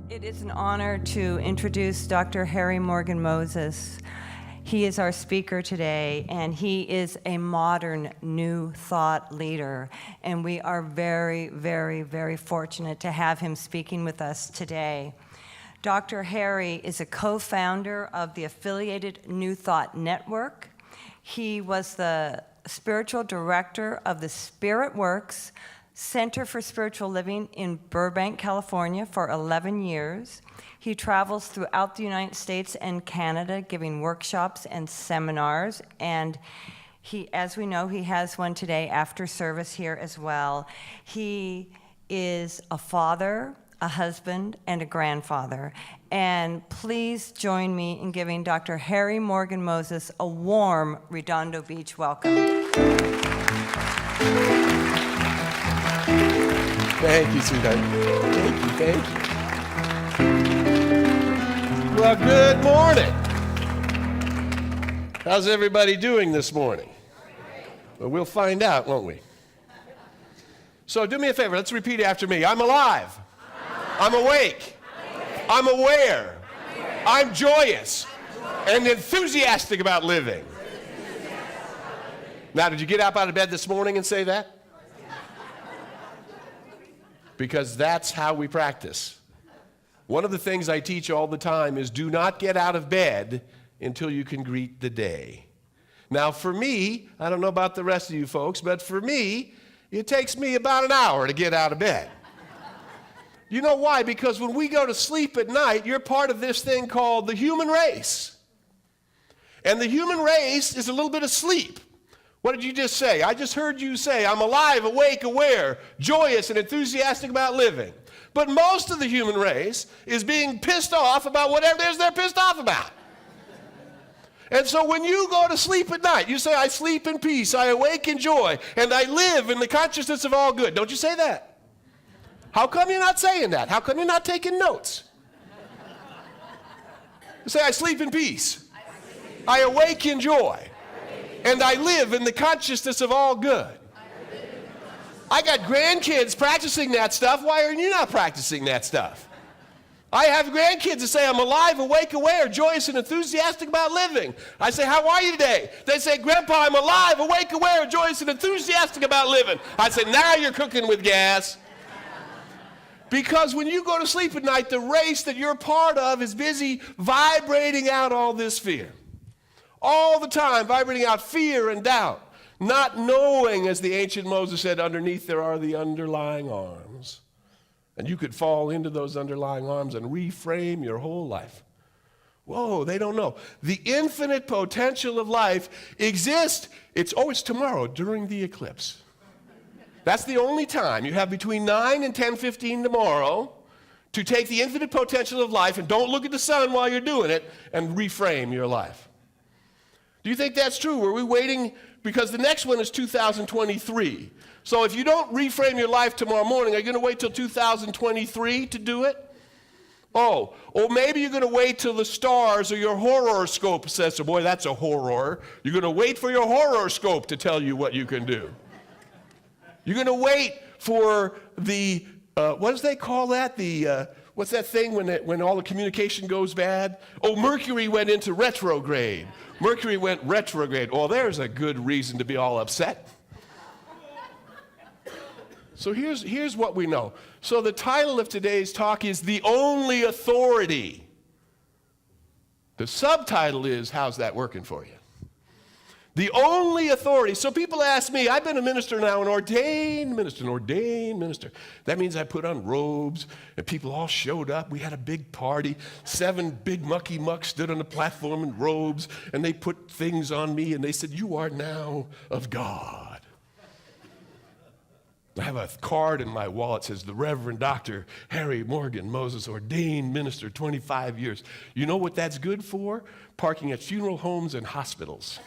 It is an honor to introduce Dr. Harry Morgan Moses. He is our speaker today, and he is a modern New Thought leader. And we are very, very, very fortunate to have him speaking with us today. Dr. Harry is a co-founder of the affiliated New Thought Network. He was the spiritual director of the Spirit Works Center for Spiritual Living in Burbank, California for 11 years. He travels throughout the United States and Canada giving workshops and seminars, and he, as we know, he has one today after service here as well. He is a father, a husband, and a grandfather. And please join me in giving Dr. Harry Morgan Moses a warm Redondo Beach welcome. Thank you, sweetheart. Thank you. Well, good morning. How's everybody doing this morning? Well, we'll find out, won't we? So do me a favor, let's repeat after me. I'm alive. I'm awake. I'm aware. I'm joyous and enthusiastic about living. Now, did you get up out of bed this morning and say that? Because that's how we practice. One of the things I teach all the time is do not get out of bed until you can greet the day. Now for me, I don't know about the rest of you folks, but for me, it takes me about an hour to get out of bed. You know why? Because when we go to sleep at night, you're part of this thing called the human race. And the human race is a little bit asleep. What did you just say? I just heard you say, I'm alive, awake, aware, joyous, and enthusiastic about living. But most of the human race is being pissed off about whatever it is they're pissed off about. And so when you go to sleep at night, you say, I sleep in peace, I awake in joy, and I live in the consciousness of all good. Don't you say that? How come you're not saying that? How come you're not taking notes? You say, I sleep in peace, I awake in joy, and I live in the consciousness of all good. I got grandkids practicing that stuff. Why are you not practicing that stuff? I have grandkids that say, I'm alive, awake, aware, joyous, and enthusiastic about living. I say, how are you today? They say, Grandpa, I'm alive, awake, aware, joyous, and enthusiastic about living. I say, now you're cooking with gas. Because when you go to sleep at night, the race that you're part of is busy vibrating out all this fear. All the time, vibrating out fear and doubt, not knowing, as the ancient Moses said, underneath there are the underlying arms. And you could fall into those underlying arms and reframe your whole life. Whoa, they don't know. The infinite potential of life exists. It's always tomorrow during the eclipse. That's the only time. You have between 9 and 10:15 tomorrow to take the infinite potential of life, and don't look at the sun while you're doing it, and reframe your life. Do you think that's true? Are we waiting? Because the next one is 2023. So if you don't reframe your life tomorrow morning, are you going to wait till 2023 to do it? Oh, or maybe you're going to wait till the stars or your horoscope says, so boy, that's a horror. You're going to wait for your horoscope to tell you what you can do. You're going to wait for the, what does they call that? What's that thing when all the communication goes bad? Oh, Mercury went into retrograde. Mercury went retrograde. Oh, there's a good reason to be all upset. So here's what we know. So the title of today's talk is The Only Authority. The subtitle is, how's that working for you? The only authority. So people ask me, I've been a minister now, an ordained minister. That means I put on robes, and people all showed up. We had a big party. 7 big mucky mucks stood on the platform in robes, and they put things on me, and they said, you are now of God. I have a card in my wallet that says, the Reverend Dr. Harry Morgan Moses, ordained minister, 25 years. You know what that's good for? Parking at funeral homes and hospitals.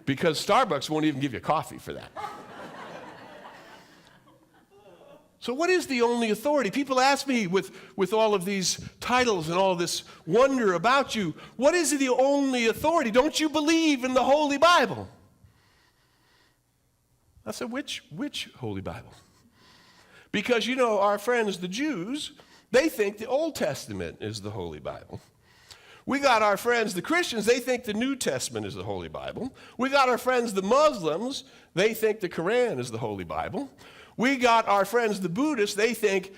Because Starbucks won't even give you coffee for that. So what is the only authority? People ask me with all of these titles and all this wonder about you, what is the only authority? Don't you believe in the Holy Bible? I said, which Holy Bible? Because, you know, our friends, the Jews, they think the Old Testament is the Holy Bible. We got our friends, the Christians, they think the New Testament is the Holy Bible. We got our friends, the Muslims, they think the Quran is the Holy Bible. We got our friends, the Buddhists, they think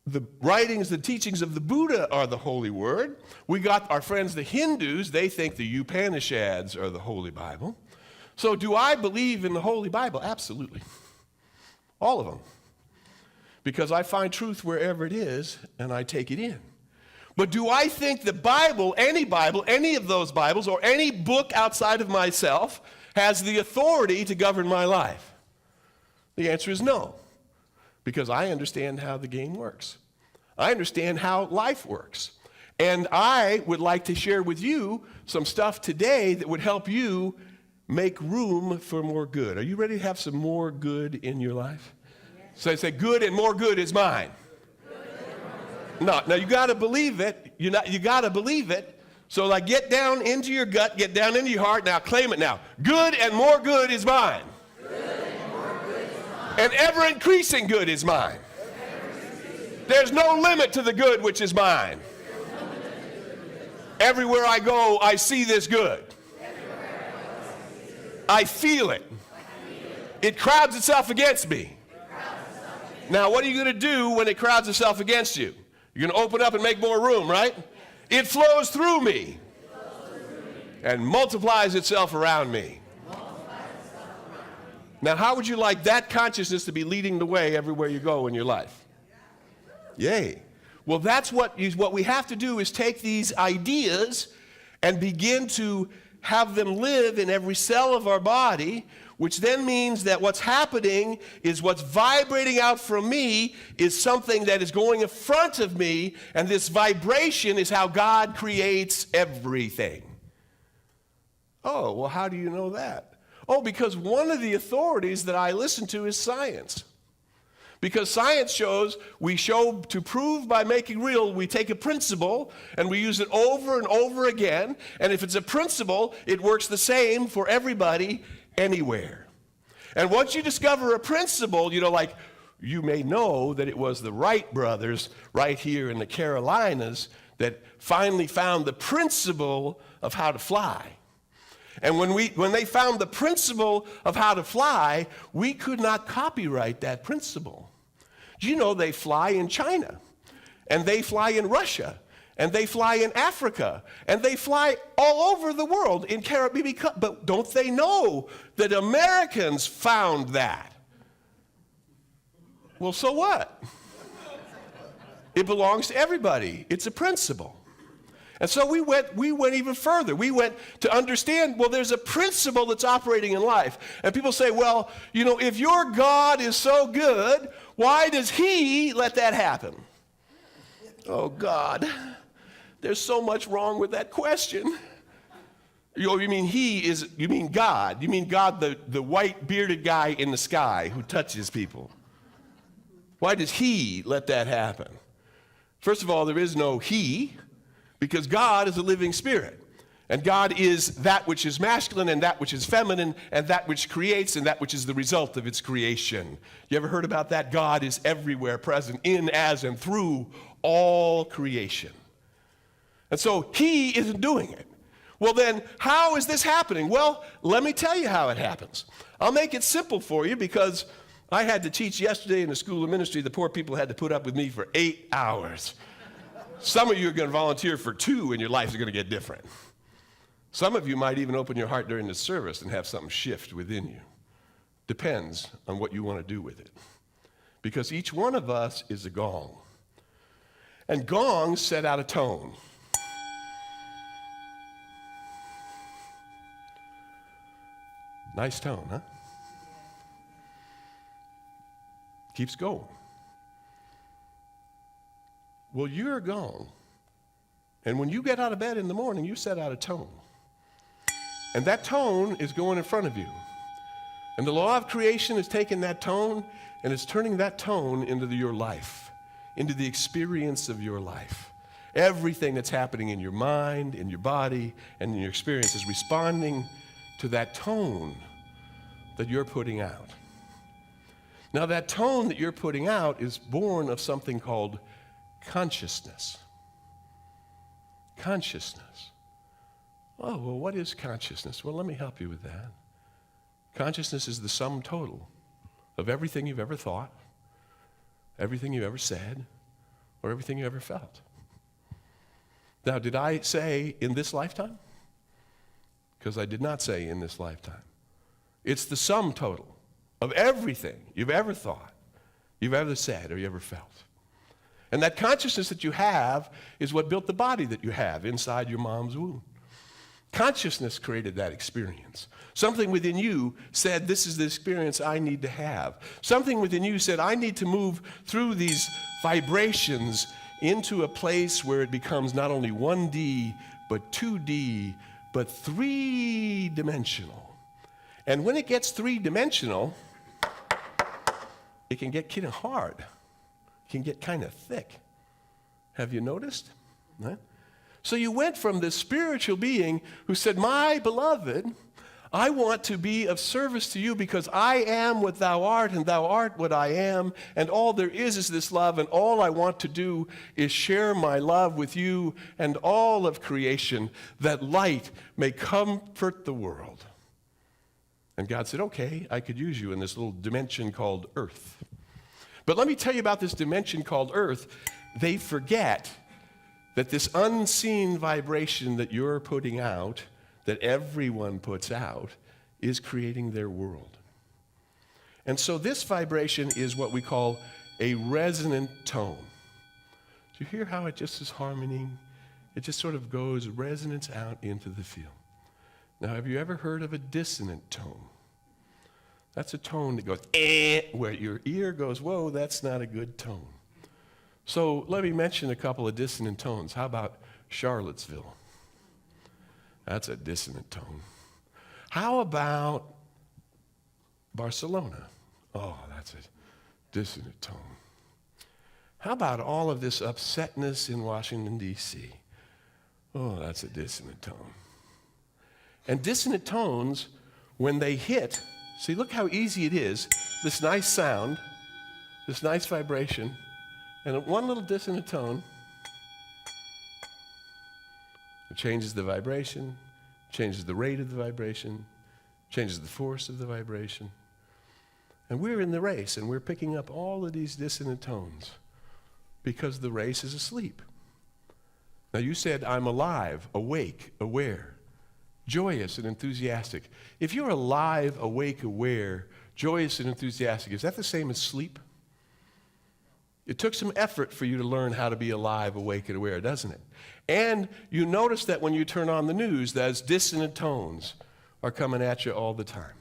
the writings, the teachings of the Buddha are the Holy Word. We got our friends, the Hindus, they think the Upanishads are the Holy Bible. So do I believe in the Holy Bible? Absolutely. All of them. Because I find truth wherever it is, and I take it in. But do I think the Bible, any of those Bibles, or any book outside of myself, has the authority to govern my life? The answer is no. Because I understand how the game works. I understand how life works. And I would like to share with you some stuff today that would help you make room for more good. Are you ready to have some more good in your life? So I say, good and more good is mine. No, now you got to believe it. You got to believe it. So like get down into your gut, get down into your heart. Now claim it now. Good and more good is mine. And ever increasing good is mine. There's no limit to the good which is mine. Everywhere I go, I see this good. I feel it. It crowds itself against me. Now, what are you going to do when it crowds itself against you? You're going to open up and make more room, right? It flows through me and multiplies itself around me. Now, how would you like that consciousness to be leading the way everywhere you go in your life? Yay. Well, that's what we have to do is take these ideas and begin to have them live in every cell of our body, which then means that what's happening is what's vibrating out from me is something that is going in front of me, and this vibration is how God creates everything. Oh, well, how do you know that? Oh, because one of the authorities that I listen to is science. Because science shows, we show to prove by making real, we take a principle and we use it over and over again. And if it's a principle, it works the same for everybody, anywhere. And once you discover a principle, you know, like you may know that it was the Wright brothers right here in the Carolinas that finally found the principle of how to fly. And when they found the principle of how to fly, we could not copyright that principle. Do you know they fly in China, and they fly in Russia, and they fly in Africa, and they fly all over the world in Caribbean? But don't they know that Americans found that? Well, so what? It belongs to everybody. It's a principle. And so we went even further. We went to understand, well, there's a principle that's operating in life. And people say, well, you know, if your God is so good, why does he let that happen? Oh, God, there's so much wrong with that question. You mean God. You mean God, the white bearded guy in the sky who touches people. Why does he let that happen? First of all, there is no he. Because God is a living spirit. And God is that which is masculine and that which is feminine and that which creates and that which is the result of its creation. You ever heard about that? God is everywhere present, in, as, and through all creation. And so he isn't doing it. Well then, how is this happening? Well, let me tell you how it happens. I'll make it simple for you because I had to teach yesterday in the School of Ministry. The poor people had to put up with me for 8 hours. Some of you are going to volunteer for 2 and your lives are going to get different. Some of you might even open your heart during the service and have something shift within you. Depends on what you want to do with it. Because each one of us is a gong. And gongs set out a tone. Nice tone, huh? Keeps going. Well, you're gone. And when you get out of bed in the morning, you set out a tone. And that tone is going in front of you. And the law of creation is taking that tone and it's turning that tone into your life, into the experience of your life. Everything that's happening in your mind, in your body, and in your experience is responding to that tone that you're putting out. Now, that tone that you're putting out is born of something called consciousness. Consciousness. Oh, well, what is consciousness? Well, let me help you with that. Consciousness is the sum total of everything you've ever thought, everything you've ever said, or everything you ever felt. Now, did I say in this lifetime? Because I did not say in this lifetime. It's the sum total of everything you've ever thought, you've ever said, or you ever felt. And that consciousness that you have is what built the body that you have inside your mom's womb. Consciousness created that experience. Something within you said, this is the experience I need to have. Something within you said, I need to move through these vibrations into a place where it becomes not only 1D, but 2D, but 3-dimensional. And when it gets 3-dimensional, it can get kind of hard. It can get kind of thick. Have you noticed? Right? So you went from this spiritual being who said, my beloved, I want to be of service to you because I am what thou art, and thou art what I am, and all there is this love, and all I want to do is share my love with you and all of creation, that light may comfort the world. And God said, okay, I could use you in this little dimension called earth. But let me tell you about this dimension called earth. They forget that this unseen vibration that you're putting out, that everyone puts out, is creating their world. And so this vibration is what we call a resonant tone. Do you hear how it just is harmony? It just sort of goes resonance out into the field. Now, have you ever heard of a dissonant tone? That's a tone that goes, where your ear goes, whoa, that's not a good tone. So let me mention a couple of dissonant tones. How about Charlottesville? That's a dissonant tone. How about Barcelona? Oh, that's a dissonant tone. How about all of this upsetness in Washington, D.C.? Oh, that's a dissonant tone. And dissonant tones, when they hit, see, look how easy it is. This nice sound, this nice vibration, and one little dissonant tone, it changes the vibration, changes the rate of the vibration, changes the force of the vibration. And we're in the race, and we're picking up all of these dissonant tones because the race is asleep. Now, you said, I'm alive, awake, aware, joyous and enthusiastic. If you're alive, awake, aware, joyous and enthusiastic, is that the same as sleep? It took some effort for you to learn how to be alive, awake, and aware, doesn't it? And you notice that when you turn on the news, those dissonant tones are coming at you all the time.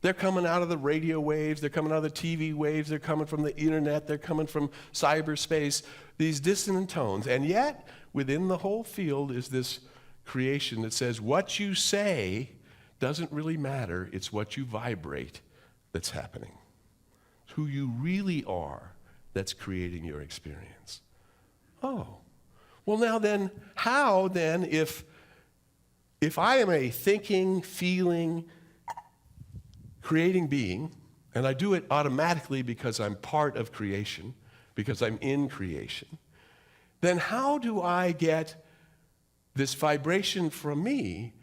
They're coming out of the radio waves, they're coming out of the TV waves, they're coming from the internet, they're coming from cyberspace, these dissonant tones. And yet, within the whole field is this creation that says what you say doesn't really matter, it's what you vibrate that's happening. It's who you really are that's creating your experience. Oh, well now then, how then if I am a thinking, feeling, creating being, and I do it automatically because I'm part of creation, because I'm in creation, then how do I get this vibration from me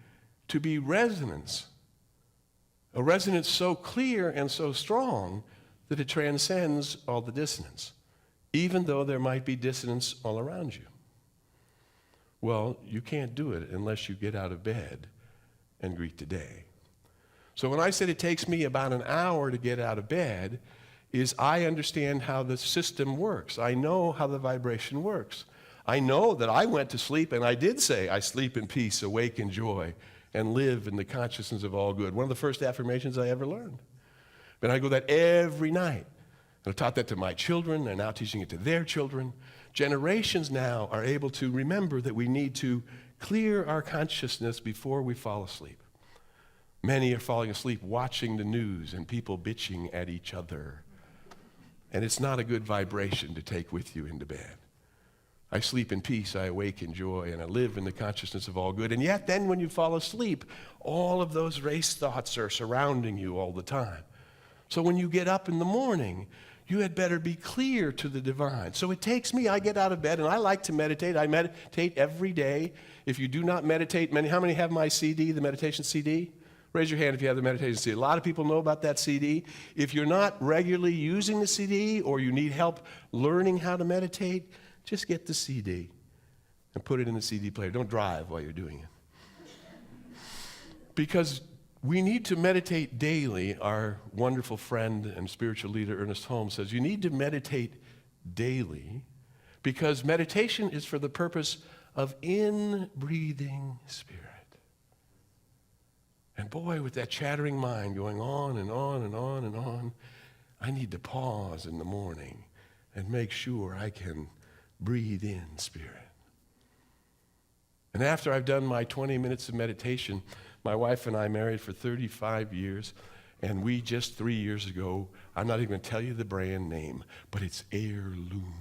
to be resonance? A resonance so clear and so strong that it transcends all the dissonance, even though there might be dissonance all around you. Well, you can't do it unless you get out of bed and greet the day. So when I said it takes me about an hour to get out of bed, is I understand how the system works. I know how the vibration works. I know that I went to sleep, and I did say, I sleep in peace, awake in joy, and live in the consciousness of all good. One of the first affirmations I ever learned. And I go that every night. And I've taught that to my children. They're now teaching it to their children. Generations now are able to remember that we need to clear our consciousness before we fall asleep. Many are falling asleep watching the news and people bitching at each other. And it's not a good vibration to take with you into bed. I sleep in peace, I awake in joy, and I live in the consciousness of all good. And yet then when you fall asleep, all of those race thoughts are surrounding you all the time. So when you get up in the morning, you had better be clear to the divine. So it takes me, I get out of bed, and I like to meditate. I meditate every day. If you do not meditate, how many have my CD, the meditation CD? Raise your hand if you have the meditation CD. A lot of people know about that CD. If you're not regularly using the CD or you need help learning how to meditate, just get the CD and put it in the CD player. Don't drive while you're doing it. Because we need to meditate daily. Our wonderful friend and spiritual leader, Ernest Holmes, says you need to meditate daily because meditation is for the purpose of in-breathing spirit. And boy, with that chattering mind going on and on and on and on, I need to pause in the morning and make sure I can breathe in spirit. And after I've done my 20 minutes of meditation, my wife and I married for 35 years, and we just 3 years ago, I'm not even going to tell you the brand name, but it's Heirloom.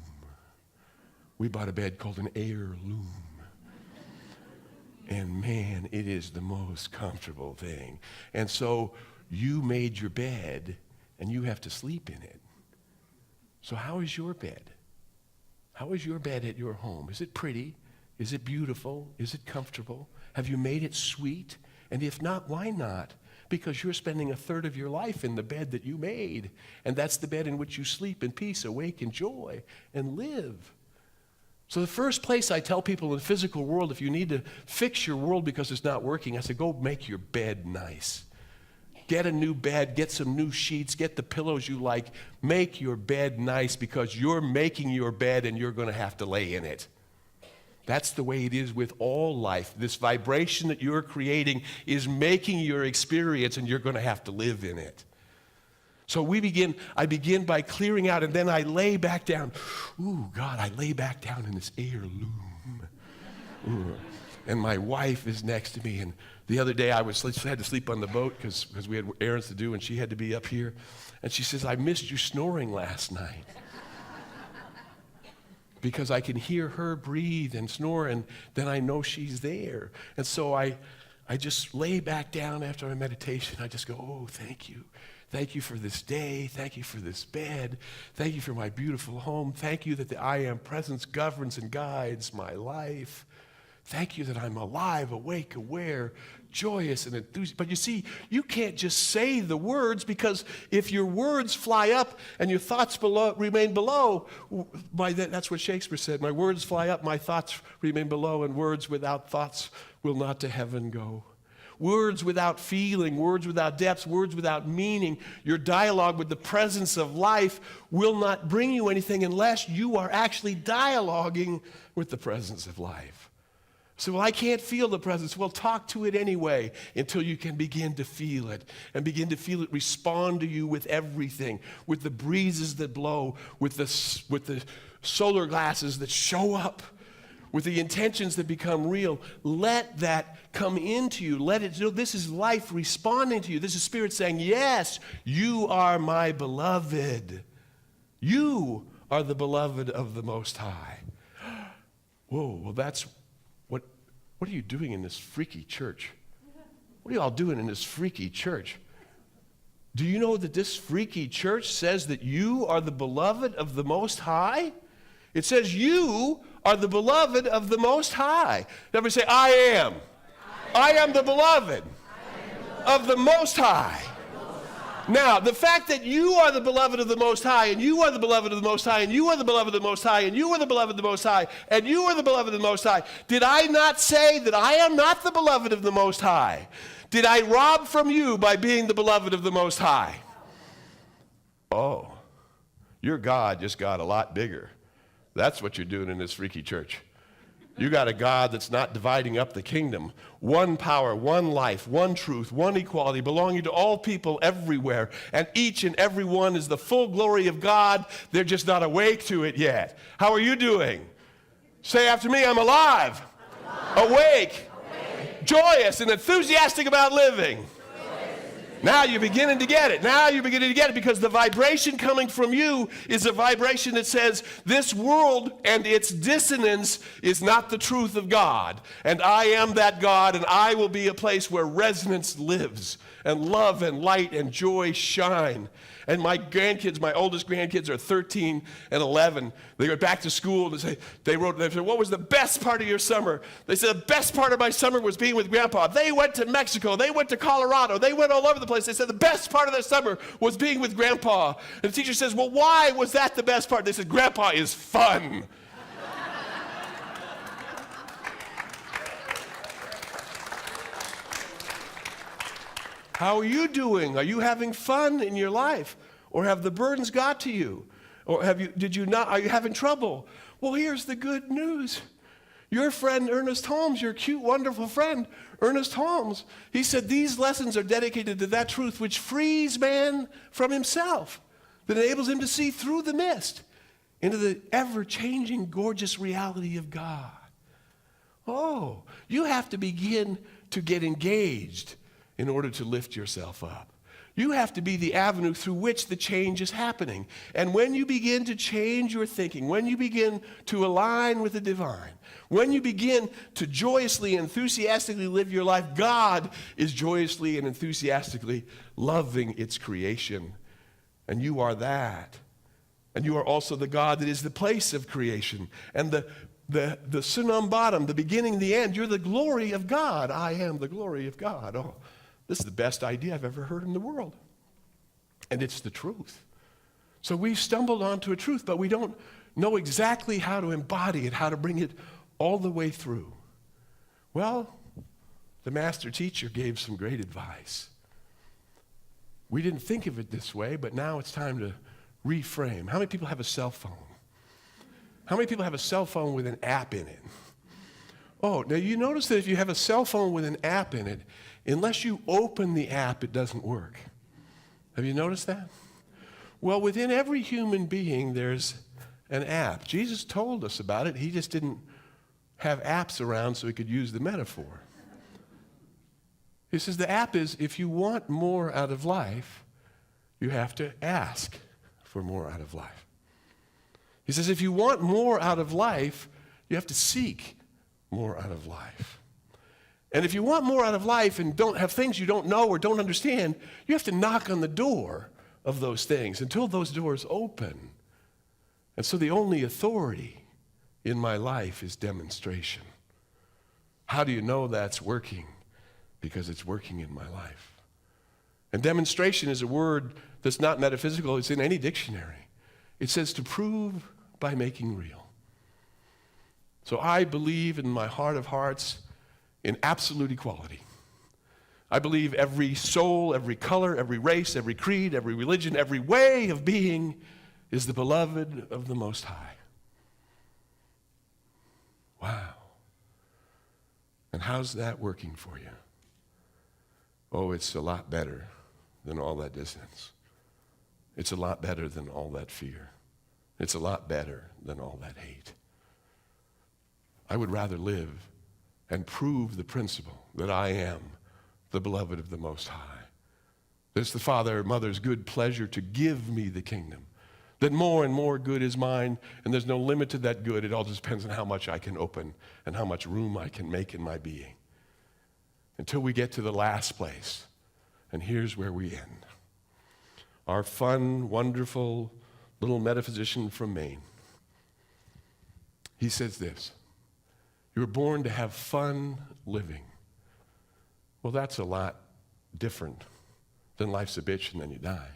We bought a bed called an Heirloom. And man, it is the most comfortable thing. And so you made your bed, and you have to sleep in it. So how is your bed? How is your bed at your home? Is it pretty? Is it beautiful? Is it comfortable? Have you made it sweet? And if not, why not? Because you're spending a third of your life in the bed that you made. And that's the bed in which you sleep in peace, awake in joy, and live. So the first place I tell people in the physical world, if you need to fix your world because it's not working, I say, go make your bed nice. Get a new bed, get some new sheets, get the pillows you like. Make your bed nice because you're making your bed and you're going to have to lay in it. That's the way it is with all life. This vibration that you're creating is making your experience, and you're going to have to live in it. So I begin by clearing out, and then I lay back down. Ooh, God, I lay back down in this Heirloom. Ooh. And my wife is next to me, and the other day I had to sleep on the boat because we had errands to do, and she had to be up here. And she says, I missed you snoring last night. Because I can hear her breathe and snore, and then I know she's there. And so I just lay back down after my meditation. I just go, oh, thank you. Thank you for this day. Thank you for this bed. Thank you for my beautiful home. Thank you that the I Am presence governs and guides my life. Thank you that I'm alive, awake, aware, joyous, and enthusiastic. But you see, you can't just say the words, because if your words fly up and your thoughts remain below, that's what Shakespeare said, my words fly up, my thoughts remain below, and words without thoughts will not to heaven go. Words without feeling, words without depth, words without meaning, your dialogue with the presence of life will not bring you anything unless you are actually dialoguing with the presence of life. So, well, I can't feel the presence. Well, talk to it anyway until you can begin to feel it, and begin to feel it respond to you with everything, with the breezes that blow, with the solar glasses that show up, with the intentions that become real. Let that come into you. Let it know this is life responding to you. This is Spirit saying, yes, you are my beloved. You are the beloved of the Most High. Whoa, well, what are you doing in this freaky church? What are you all doing in this freaky church? Do you know that this freaky church says that you are the beloved of the Most High? It says you are the beloved of the Most High. Everybody say, I am. I am the beloved of the Most High. Now, the fact that you are the beloved of the Most High, and you are the beloved of the Most High, and you are the beloved of the Most High, and you are the beloved of the Most High, and you are the beloved of the Most High, did I not say that I am not the beloved of the Most High? Did I rob from you by being the beloved of the Most High? Oh, your God just got a lot bigger. That's what you're doing in this freaky church. You got a God that's not dividing up the kingdom. One power, one life, one truth, one equality, belonging to all people everywhere. And each and every one is the full glory of God. They're just not awake to it yet. How are you doing? Say after me, I'm alive, awake, joyous, and enthusiastic about living. Now you're beginning to get it. Now you're beginning to get it because the vibration coming from you is a vibration that says this world and its dissonance is not the truth of God. And I am that God, and I will be a place where resonance lives and love and light and joy shine. And my grandkids, my oldest grandkids are 13 and 11. They go back to school and they said, what was the best part of your summer? They said, the best part of my summer was being with Grandpa. They went to Mexico. They went to Colorado. They went all over the place. They said the best part of their summer was being with Grandpa. And the teacher says, well, why was that the best part? They said, Grandpa is fun. How are you doing? Are you having fun in your life? Or have the burdens got to you? Or are you having trouble? Well, here's the good news. Your friend Ernest Holmes, your cute, wonderful friend, Ernest Holmes, he said these lessons are dedicated to that truth which frees man from himself, that enables him to see through the mist into the ever-changing, gorgeous reality of God. Oh, you have to begin to get engaged in order to lift yourself up. You have to be the avenue through which the change is happening. And when you begin to change your thinking, when you begin to align with the divine, when you begin to joyously and enthusiastically live your life, God is joyously and enthusiastically loving its creation. And you are that. And you are also the God that is the place of creation. And the sunnum bottom, the beginning, the end, you're the glory of God. I am the glory of God. Oh, this is the best idea I've ever heard in the world. And it's the truth. So we've stumbled onto a truth, but we don't know exactly how to embody it, how to bring it all the way through. Well, the master teacher gave some great advice. We didn't think of it this way, but now it's time to reframe. How many people have a cell phone? How many people have a cell phone with an app in it? Oh, now you notice that if you have a cell phone with an app in it, unless you open the app, it doesn't work. Have you noticed that? Well, within every human being, there's an app. Jesus told us about it. He just didn't have apps around so he could use the metaphor. He says the app is, if you want more out of life, you have to ask for more out of life. He says if you want more out of life, you have to seek more out of life. And if you want more out of life and don't have things you don't know or don't understand, you have to knock on the door of those things until those doors open. And so the only authority in my life is demonstration. How do you know that's working? Because it's working in my life. And demonstration is a word that's not metaphysical. It's in any dictionary. It says to prove by making real. So I believe in my heart of hearts in absolute equality. I believe every soul, every color, every race, every creed, every religion, every way of being is the beloved of the Most High. Wow. And how's that working for you? Oh, it's a lot better than all that dissonance. It's a lot better than all that fear. It's a lot better than all that hate. I would rather live and prove the principle that I am the beloved of the Most High. That it's the Father or Mother's good pleasure to give me the kingdom. That more and more good is mine, and there's no limit to that good. It all just depends on how much I can open and how much room I can make in my being. Until we get to the last place. And here's where we end. Our fun, wonderful little metaphysician from Maine. He says this. You were born to have fun living. Well, that's a lot different than life's a bitch and then you die.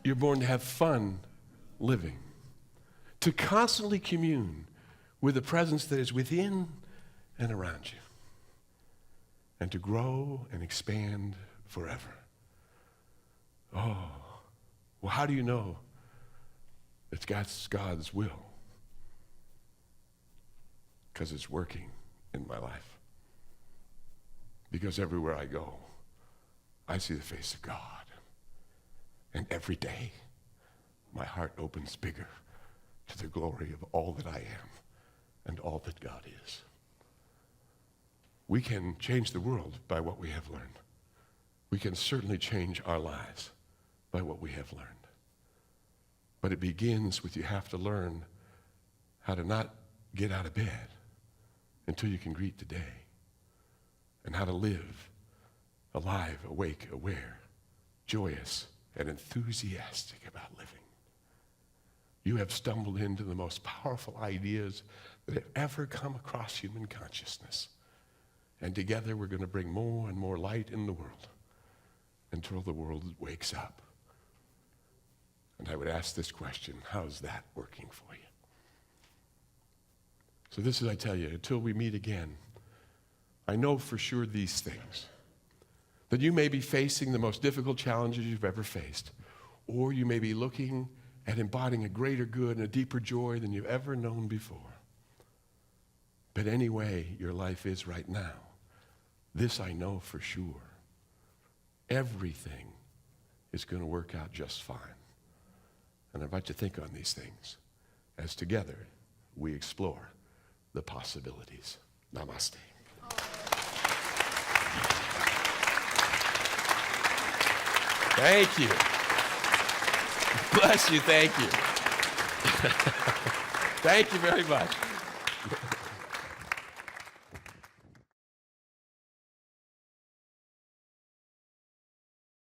You're born to have fun living. To constantly commune with the presence that is within and around you. And to grow and expand forever. Oh, well, how do you know it's God's will? Because it's working in my life. Because everywhere I go, I see the face of God. And every day, my heart opens bigger to the glory of all that I am and all that God is. We can change the world by what we have learned. We can certainly change our lives by what we have learned. But it begins with you have to learn how to not get out of bed until you can greet the day, and how to live alive, awake, aware, joyous, and enthusiastic about living. You have stumbled into the most powerful ideas that have ever come across human consciousness. And together we're going to bring more and more light in the world until the world wakes up. And I would ask this question, how's that working for you? So this is, I tell you, until we meet again, I know for sure these things. That you may be facing the most difficult challenges you've ever faced, or you may be looking at embodying a greater good and a deeper joy than you've ever known before. But anyway your life is right now, this I know for sure. Everything is going to work out just fine. And I invite you to think on these things as together we explore the possibilities. Namaste. Thank you. Bless you. Thank you. Thank you very much.